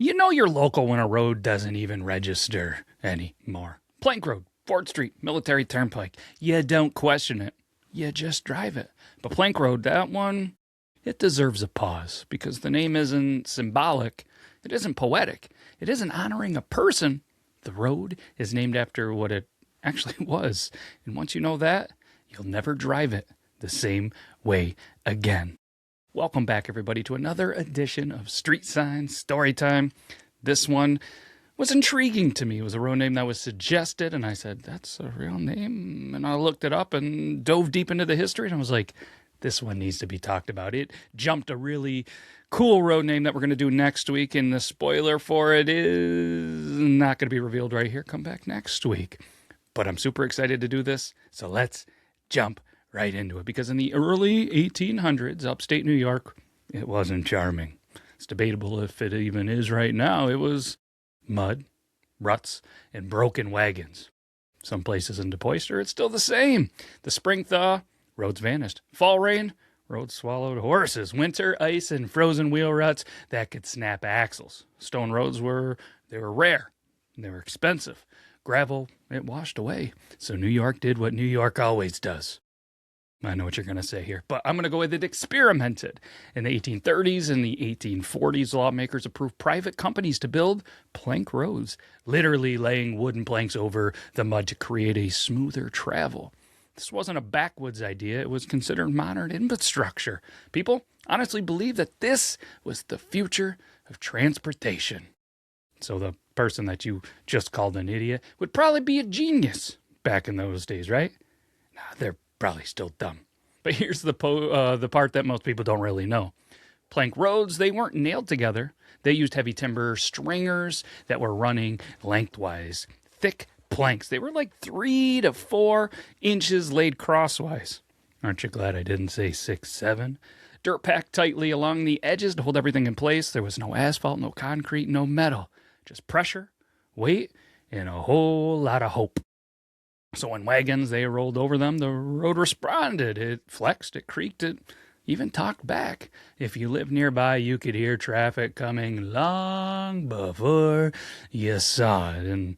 You know you're local when a road doesn't even register anymore. Plank Road, 4th Street, Military Turnpike. You don't question it. You just drive it. But Plank Road, that one, it deserves a pause because the name isn't symbolic. It isn't poetic. It isn't honoring a person. The road is named after what it actually was. And once you know that, you'll never drive it the same way again. Welcome back, everybody, to another edition of Street Sign Storytime. This one was intriguing to me. It was a road name that was suggested, and I said, that's a real name? And I looked it up and dove deep into the history, and I was like, this one needs to be talked about. It jumped a really cool road name that we're going to do next week, and the spoiler for it is not going to be revealed right here. Come back next week. But I'm super excited to do this, so let's jump right into it, because in the early 1800s, upstate New York, it wasn't charming. It's debatable if it even is right now. It was mud, ruts, and broken wagons. Some places in DePoyster, it's still the same. The spring thaw, roads vanished. Fall rain, roads swallowed horses. Winter ice and frozen wheel ruts that could snap axles. Stone roads were rare, and they were expensive. Gravel, it washed away. So New York did what New York always does. I know what you're going to say here, but I'm going to go with it experimented. In the 1830s and the 1840s, lawmakers approved private companies to build plank roads, literally laying wooden planks over the mud to create a smoother travel. This wasn't a backwoods idea. It was considered modern infrastructure. People honestly believed that this was the future of transportation. So the person that you just called an idiot would probably be a genius back in those days, right? Nah, they're probably still dumb. But here's the part that most people don't really know. Plank roads, they weren't nailed together. They used heavy timber stringers that were running lengthwise. Thick planks. They were like 3 to 4 inches laid crosswise. Aren't you glad I didn't say 6, 7? Dirt packed tightly along the edges to hold everything in place. There was no asphalt, no concrete, no metal. Just pressure, weight, and a whole lot of hope. So when wagons, they rolled over them, the road responded. It flexed, it creaked, it even talked back. If you lived nearby, you could hear traffic coming long before you saw it. And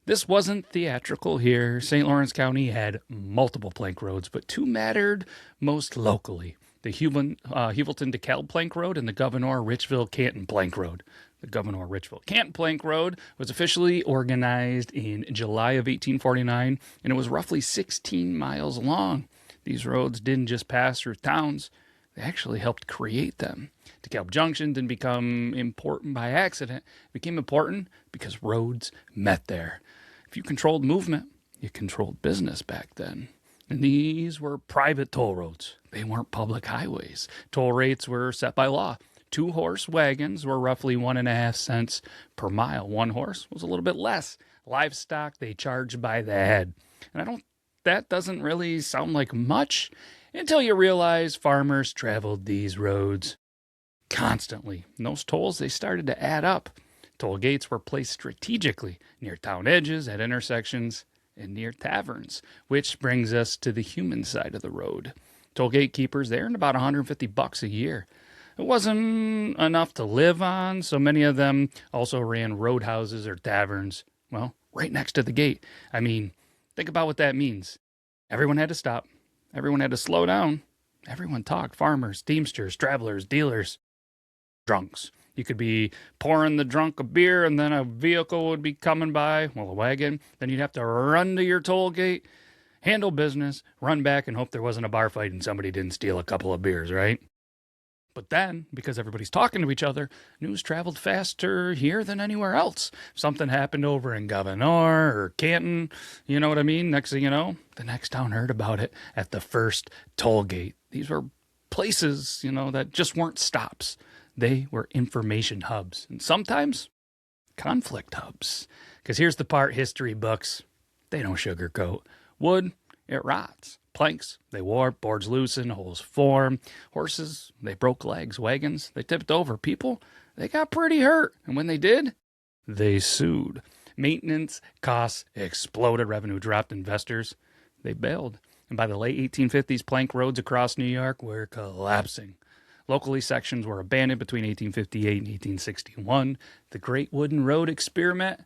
this wasn't theatrical here. St. Lawrence County had multiple plank roads, but 2 mattered most locally. The Heuvelton to Kalb Plank Road and the Gouverneur Richville Canton Plank Road. The Gouverneur Richville Canton Plank Road was officially organized in July of 1849, and it was roughly 16 miles long. These roads didn't just pass through towns, they actually helped create them. DeKalb Junction didn't become important by accident. It became important because roads met there. If you controlled movement, you controlled business back then. And these were private toll roads. They weren't public highways. Toll rates were set by law. 2-horse wagons were roughly 1.5 cents per mile. 1 horse was a little bit less. Livestock, they charged by the head. And that doesn't really sound like much until you realize farmers traveled these roads constantly. And those tolls, they started to add up. Toll gates were placed strategically near town edges, at intersections, and near taverns, which brings us to the human side of the road. Toll gate keepers, they earned about $150 a year. It wasn't enough to live on, so many of them also ran roadhouses or taverns, well, right next to the gate. I mean, think about what that means. Everyone had to stop. Everyone had to slow down. Everyone talked. Farmers, teamsters, travelers, dealers, drunks. You could be pouring the drunk a beer, and then a vehicle would be coming by, well, a wagon. Then you'd have to run to your toll gate, handle business, run back, and hope there wasn't a bar fight and somebody didn't steal a couple of beers, right? But then, because everybody's talking to each other, news traveled faster here than anywhere else. If something happened over in Gouverneur or Canton, you know what I mean? Next thing you know, the next town heard about it at the first toll gate. These were places, that just weren't stops. They were information hubs, and sometimes conflict hubs. Because here's the part history books, they don't sugarcoat. Wood, it rots. Planks, they warp, boards loosen, holes form. Horses, they broke legs. Wagons, they tipped over. People, they got pretty hurt. And when they did, they sued. Maintenance costs exploded. Revenue dropped. Investors, they bailed. And by the late 1850s, plank roads across New York were collapsing. Locally, sections were abandoned between 1858 and 1861. The Great Wooden Road experiment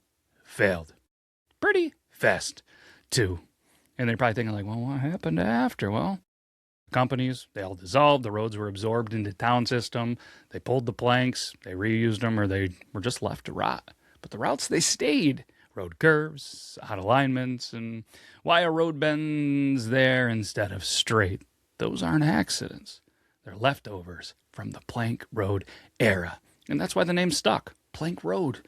failed. Pretty fast, too. And they're probably thinking, like, well, what happened after? Well, companies, they all dissolved. The roads were absorbed into the town system. They pulled the planks. They reused them, or they were just left to rot. But the routes, they stayed. Road curves, out alignments, and why a road bends there instead of straight. Those aren't accidents. They're leftovers from the plank road era. And that's why the name stuck. Plank Road.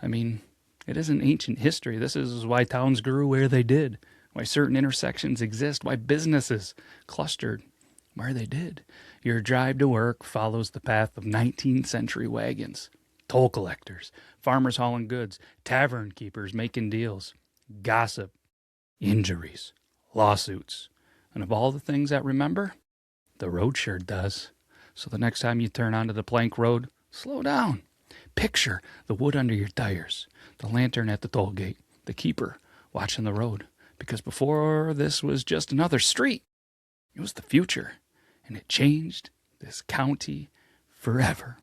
I mean, it isn't ancient history. This is why towns grew where they did. Why certain intersections exist. Why businesses clustered where they did. Your drive to work follows the path of 19th century wagons. Toll collectors, farmers hauling goods, tavern keepers making deals, gossip, injuries, lawsuits. And of all the things that remember, the road sure does. So the next time you turn onto the plank road, slow down. Picture the wood under your tires, the lantern at the toll gate, the keeper watching the road. Because before this was just another street, it was the future. And it changed this county forever.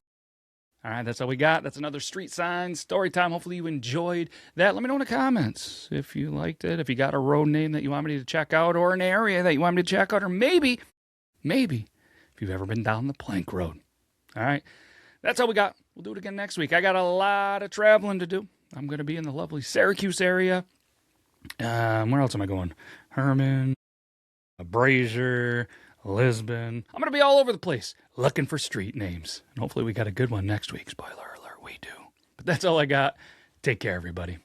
All right, that's all we got. That's another Street Sign story time. Hopefully you enjoyed that. Let me know in the comments if you liked it, if you got a road name that you want me to check out, or an area that you want me to check out, or maybe, if you've ever been down the plank road. All right, that's all we got. We'll do it again next week. I got a lot of traveling to do. I'm going to be in the lovely Syracuse area. Where else am I going? Herman, Brazier, Lisbon. I'm going to be all over the place looking for street names. And hopefully we got a good one next week. Spoiler alert, we do. But that's all I got. Take care, everybody.